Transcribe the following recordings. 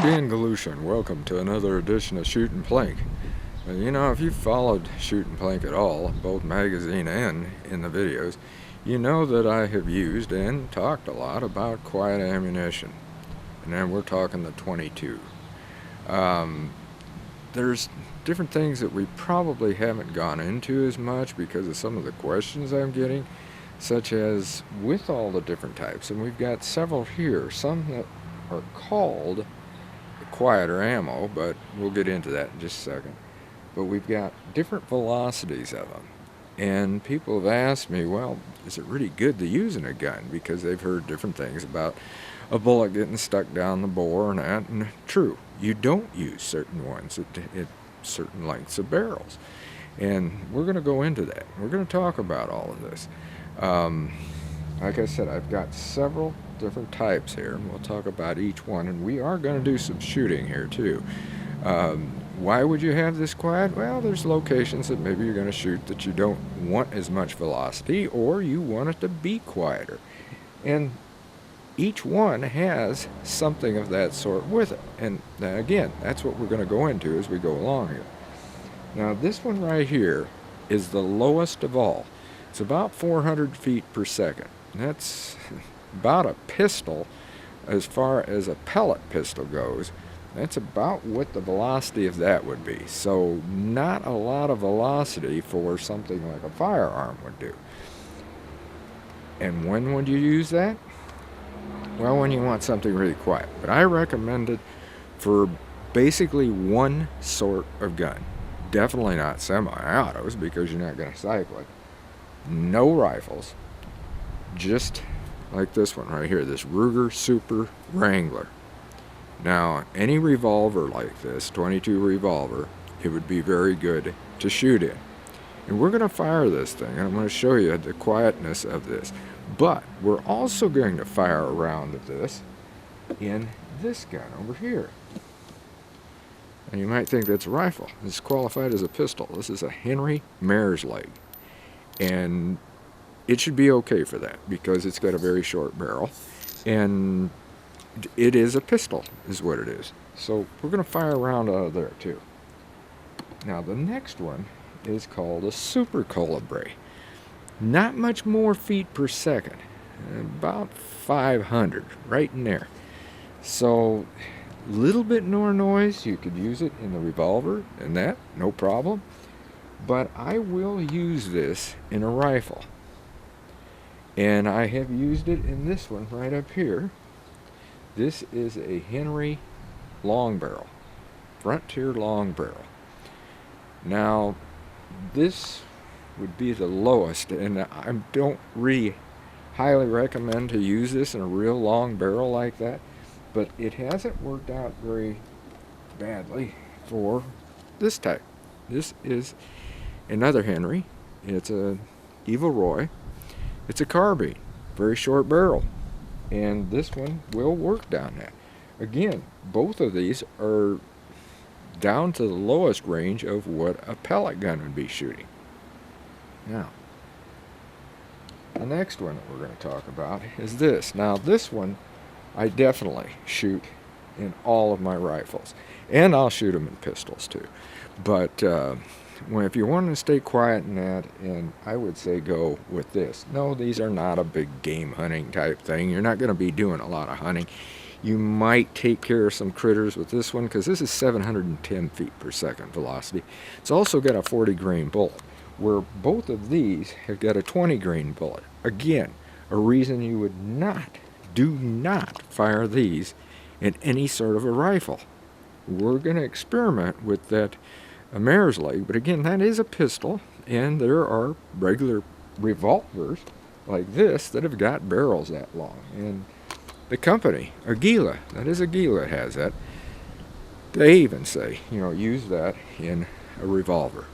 I'm Dan Galusha. Welcome to another edition of Shoot and Plink. You know, if you've followed Shoot and Plink at all, both magazine and in the videos, you know that I have used and talked a lot about quiet ammunition. And then we're talking the 22. There's different things that we probably haven't gone into as much because of some of the questions I'm getting, such as with all the different types. And we've got several here, some that are called quieter ammo, but we'll get into that in just a second. But we've got different velocities of them, and people have asked me, well, is it really good to use in a gun? Because they've heard different things about a bullet getting stuck down the bore and that. And true, you don't use certain ones at certain lengths of barrels, and we're going to go into that. We're going to talk about all of this. Like I said, I've got several different types here, and we'll talk about each one, and we are going to do some shooting here too. Why would you have this quiet? Well, there's locations that maybe you're going to shoot that you don't want as much velocity, or you want it to be quieter, and each one has something of that sort with it. And again, that's what we're going to go into as we go along here. Now this one right here is the lowest of all. It's about 400 feet per second. That's about a pistol. As far as a pellet pistol goes, that's about what the velocity of that would be. So not a lot of velocity for something like a firearm would do. And when would you use that? Well, when you want something really quiet. But I recommend it for basically one sort of gun. Definitely not semi-autos, because you're not going to cycle it. No rifles, just like this one right here, this Ruger Super Wrangler. Now, any revolver like this, 22 revolver, it would be very good to shoot in. And we're going to fire this thing, and I'm going to show you the quietness of this. But we're also going to fire a round of this in this gun over here. And you might think that's a rifle. It's qualified as a pistol. This is a Henry Mare's leg. And it should be okay for that because it's got a very short barrel, and it is a pistol is what it is. So we're going to fire a round out of there too. Now the next one is called a Super Calibre. Not much more feet per second, about 500, right in there. So a little bit more noise. You could use it in the revolver and that, no problem. But I will use this in a rifle. And I have used it in this one right up here. This is a Henry long barrel, Frontier long barrel. Now, this would be the lowest, and I don't really highly recommend to use this in a real long barrel like that, but it hasn't worked out very badly for this type. This is another Henry. It's a Evil Roy. It's a carbine, very short barrel, and this one will work down that. Again, both of these are down to the lowest range of what a pellet gun would be shooting. Now, the next one that we're going to talk about is this. Now, this one I definitely shoot in all of my rifles, and I'll shoot them in pistols too. But if you want to stay quiet in that, and I would say go with this. No, these are not a big game hunting type thing. You're not going to be doing a lot of hunting. You might take care of some critters with this one because this is 710 feet per second velocity. It's also got a 40 grain bullet, where both of these have got a 20 grain bullet. Again, a reason you would do not fire these in any sort of a rifle. We're going to experiment with that Mare's leg, but again, that is a pistol, and there are regular revolvers like this that have got barrels that long. And the company, Aquila, that is Aquila, has that. They even say, use that in a revolver.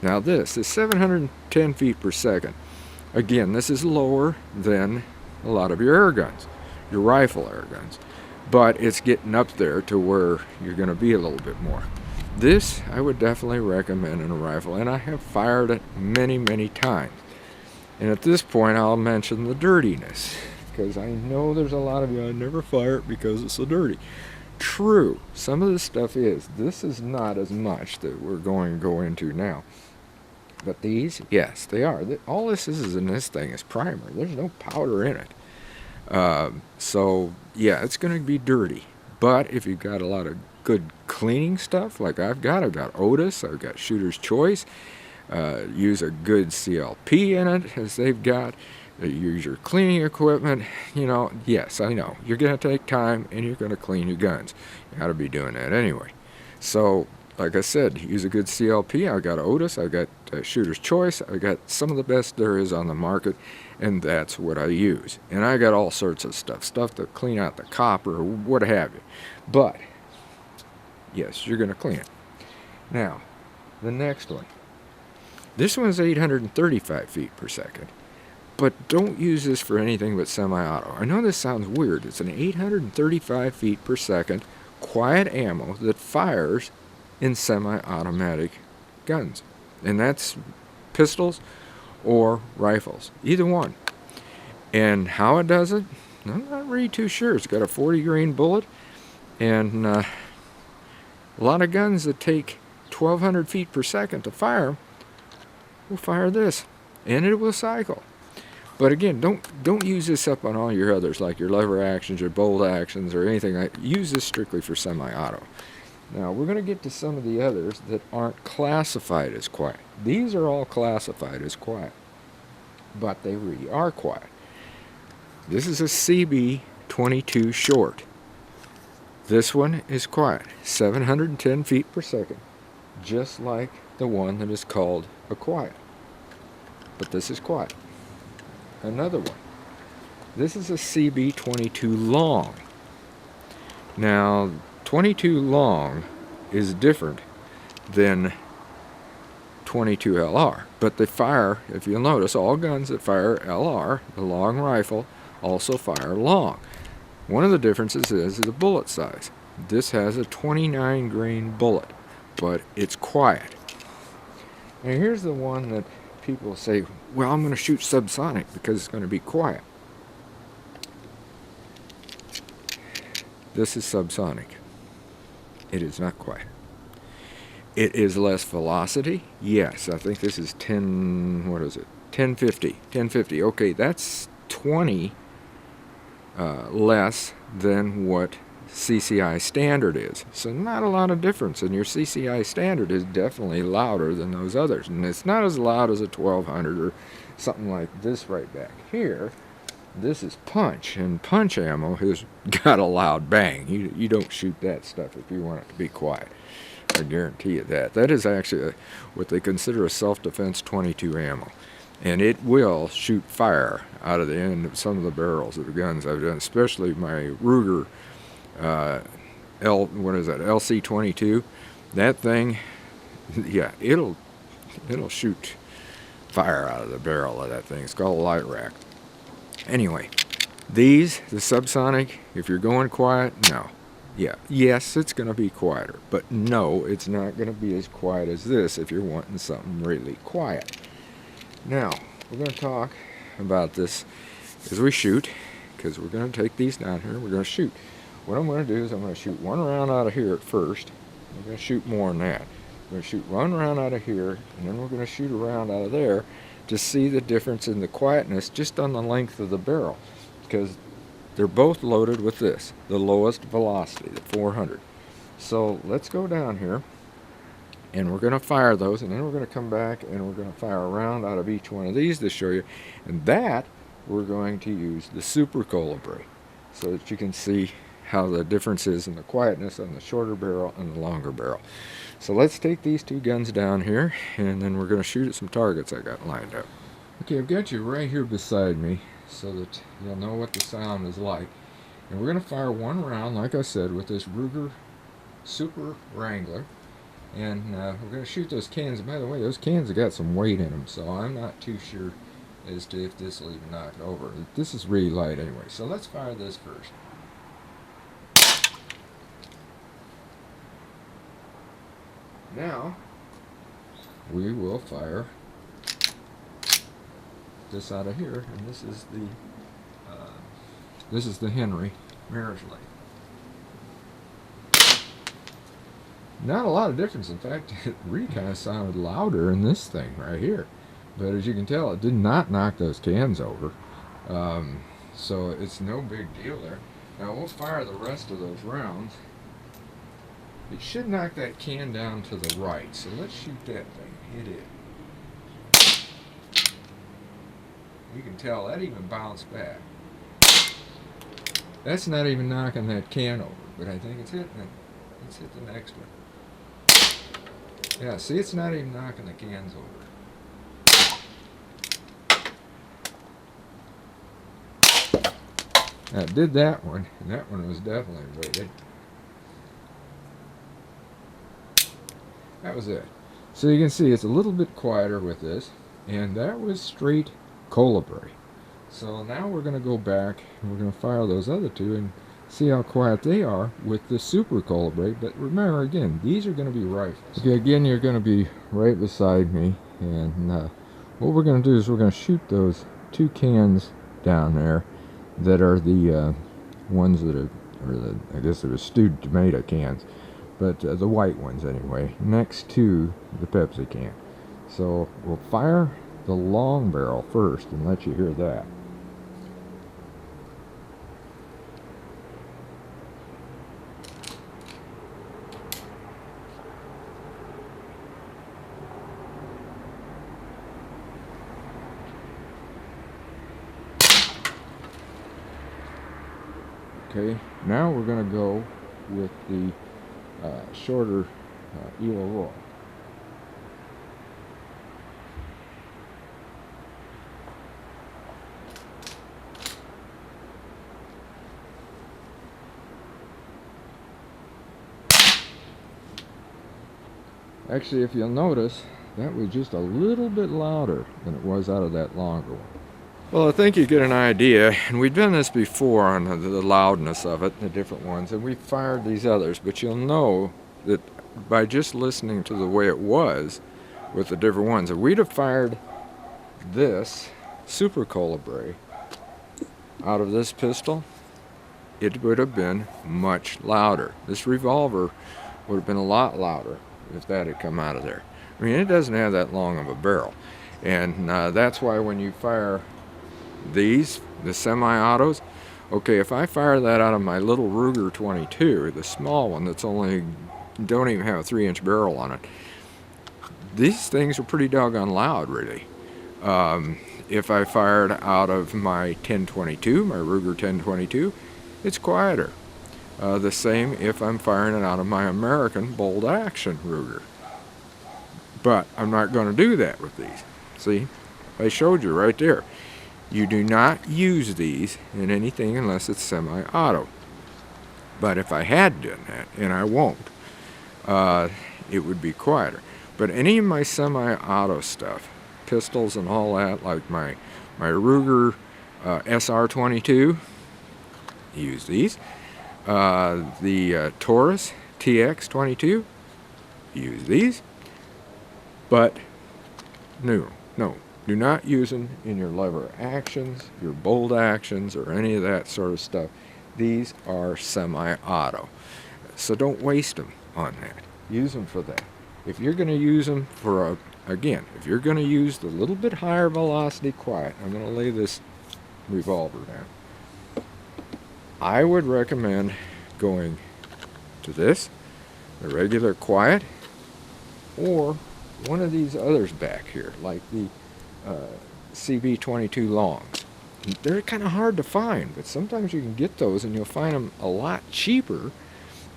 Now this is 710 feet per second. Again, this is lower than a lot of your air guns, your rifle air guns, but it's getting up there to where you're going to be a little bit more. This I would definitely recommend in a rifle, and I have fired it many, many times. And at this point, I'll mention the dirtiness, because I know there's a lot of you, I never fire it because it's so dirty. True, some of this stuff is. This is not as much that we're going to go into now. But these, yes, they are. All this is in this thing is primer. There's no powder in it. So, yeah, it's going to be dirty. But if you've got a lot of good cleaning stuff like I've got Otis, I've got Shooter's Choice, use a good CLP in it, as they've got. Use your cleaning equipment. You know, yes, I know. You're going to take time and you're going to clean your guns. You got to be doing that anyway. So, like I said, use a good CLP. I've got Otis, I've got Shooter's Choice, I've got some of the best there is on the market, and that's what I use. And I got all sorts of stuff to clean out the copper or what have you. But, yes, you're going to clean it. Now, the next one. This one's 835 feet per second. But don't use this for anything but semi-auto. I know this sounds weird. It's an 835 feet per second quiet ammo that fires in semi-automatic guns. And that's pistols or rifles. Either one. And how it does it, I'm not really too sure. It's got a 40 grain bullet. And a lot of guns that take 1,200 feet per second to fire will fire this. And it will cycle. But again, don't use this up on all your others, like your lever actions, your bolt actions, or anything like that. Use this strictly for semi-auto. Now, we're going to get to some of the others that aren't classified as quiet. These are all classified as quiet, but they really are quiet. This is a CB22 short. This one is quiet, 710 feet per second, just like the one that is called a quiet. But this is quiet. Another one. This is a CB22 long. Now, 22 long is different than 22 LR, but they fire, if you'll notice, all guns that fire LR, the long rifle, also fire long. One of the differences is the bullet size. This has a 29 grain bullet, but it's quiet. Now here's the one that people say, well, I'm going to shoot subsonic because it's going to be quiet. This is subsonic. It is not quiet. It is less velocity. Yes, I think this is 1050. 1050. Okay, that's 20 less than what CCI standard is. So not a lot of difference, and your CCI standard is definitely louder than those others. And it's not as loud as a 1200 or something like this right back here. This is punch, and punch ammo has got a loud bang. You don't shoot that stuff if you want it to be quiet. I guarantee you that. That is actually what they consider a self-defense 22 ammo. And it will shoot fire out of the end of some of the barrels of the guns I've done, especially my Ruger LC22. That thing, yeah, it'll shoot fire out of the barrel of that thing. It's called a light rack. Anyway, the subsonic, if you're going quiet, no. Yeah, yes, it's going to be quieter, but no, it's not going to be as quiet as this if you're wanting something really quiet. Now, we're going to talk about this as we shoot, because we're going to take these down here and we're going to shoot. What I'm going to do is I'm going to shoot one round out of here at first. We're going to shoot more than that. We're going to shoot one round out of here, and then we're going to shoot a round out of there to see the difference in the quietness just on the length of the barrel, because they're both loaded with this, the lowest velocity, the 400. So let's go down here, and we're going to fire those, and then we're going to come back and we're going to fire a round out of each one of these to show you. And that we're going to use the Super Colibri, so that you can see how the difference is in the quietness on the shorter barrel and the longer barrel. So let's take these two guns down here, and then we're going to shoot at some targets I got lined up. Okay, I've got you right here beside me so that you'll know what the sound is like. And we're going to fire one round, like I said, with this Ruger Super Wrangler. And we're going to shoot those cans. By the way, those cans have got some weight in them, so I'm not too sure as to if this will even knock it over. This is really light anyway, so let's fire this first. Now, we will fire this out of here, and this is the Henry marriage light. Not a lot of difference. In fact, it really kind of sounded louder in this thing right here. But as you can tell, it did not knock those cans over. So it's no big deal there. Now we'll fire the rest of those rounds. It should knock that can down to the right. So let's shoot that thing. Hit it. You can tell that even bounced back. That's not even knocking that can over, but I think it's hitting it. Let's hit the next one. Yeah, see, it's not even knocking the cans over. Now, it did that one, and that one was definitely weighted. That was it. So you can see it's a little bit quieter with this, and that was straight colibri. So now we're going to go back, and we're going to fire those other two and see how quiet they are with the super colibri. But remember, again, these are going to be rifles. Okay, again, you're going to be right beside me, and what we're going to do is we're going to shoot those two cans down there that are the ones that are, or the, I guess they're the stewed tomato cans, but the white ones anyway, next to the Pepsi can. So we'll fire the long barrel first and let you hear that. Okay, now we're going to go with the shorter Elo roll. Actually, if you'll notice, that was just a little bit louder than it was out of that longer one. Well, I think you get an idea, and we've done this before on the loudness of it, the different ones, and we fired these others, but you'll know that by just listening to the way it was with the different ones, if we'd have fired this super colibri out of this pistol, it would have been much louder. This revolver would have been a lot louder if that had come out of there. I mean, it doesn't have that long of a barrel, and that's why when you fire these, the semi-autos, okay, if I fire that out of my little Ruger 22, the small one that's only, don't even have a 3-inch barrel on it, these things are pretty doggone loud, really. If I fired out of my 1022, my Ruger 1022, it's quieter. The same if I'm firing it out of my American bolt action Ruger. But I'm not going to do that with these. See, I showed you right there. You do not use these in anything unless it's semi-auto. But if I had done that, and I won't, it would be quieter. But any of my semi-auto stuff, pistols and all that, like my Ruger SR22, use these. The Taurus TX22, use these. But no, do not use them in your lever actions, your bolt actions, or any of that sort of stuff. These are semi-auto. So don't waste them on that. Use them for that. If you're going to use them for, again, if you're going to use the little bit higher velocity quiet, I'm going to lay this revolver down. I would recommend going to this, the regular quiet, or one of these others back here, like the CB22 longs. They're kind of hard to find, but sometimes you can get those and you'll find them a lot cheaper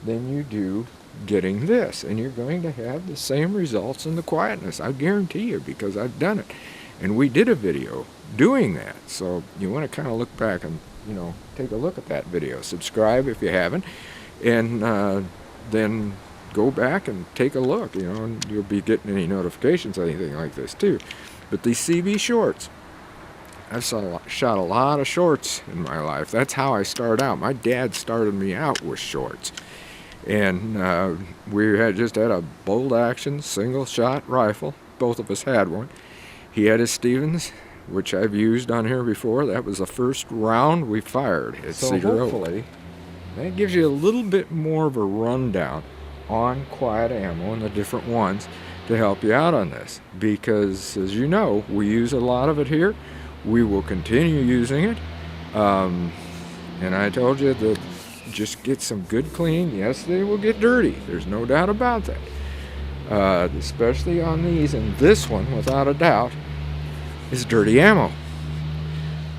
than you do getting this, and you're going to have the same results in the quietness, I guarantee you, because I've done it, and we did a video doing that. So you want to kind of look back and, you know, take a look at that video. Subscribe if you haven't, and then go back and take a look, you know, and you'll be getting any notifications or anything like this too. But these CB shorts, I've shot a lot of shorts in my life. That's how I started out. My dad started me out with shorts, and we just had a bolt action single shot rifle. Both of us had one. He had his Stevens, which I've used on here before. That was the first round we fired at Cedar Oak. Hopefully that gives you a little bit more of a rundown on quiet ammo and the different ones to help you out on this, because as you know, we use a lot of it here. We will continue using it, and I told you that just get some good cleaning. Yes, they will get dirty, there's no doubt about that, especially on these, and this one without a doubt is dirty ammo.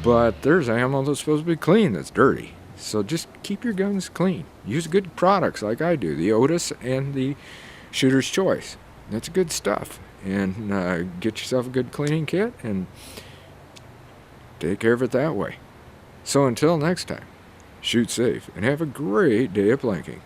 But there's ammo that's supposed to be clean that's dirty. So just keep your guns clean. Use good products like I do, the Otis and the Shooter's Choice. That's good stuff. And get yourself a good cleaning kit and take care of it that way. So until next time, shoot safe and have a great day of plinking.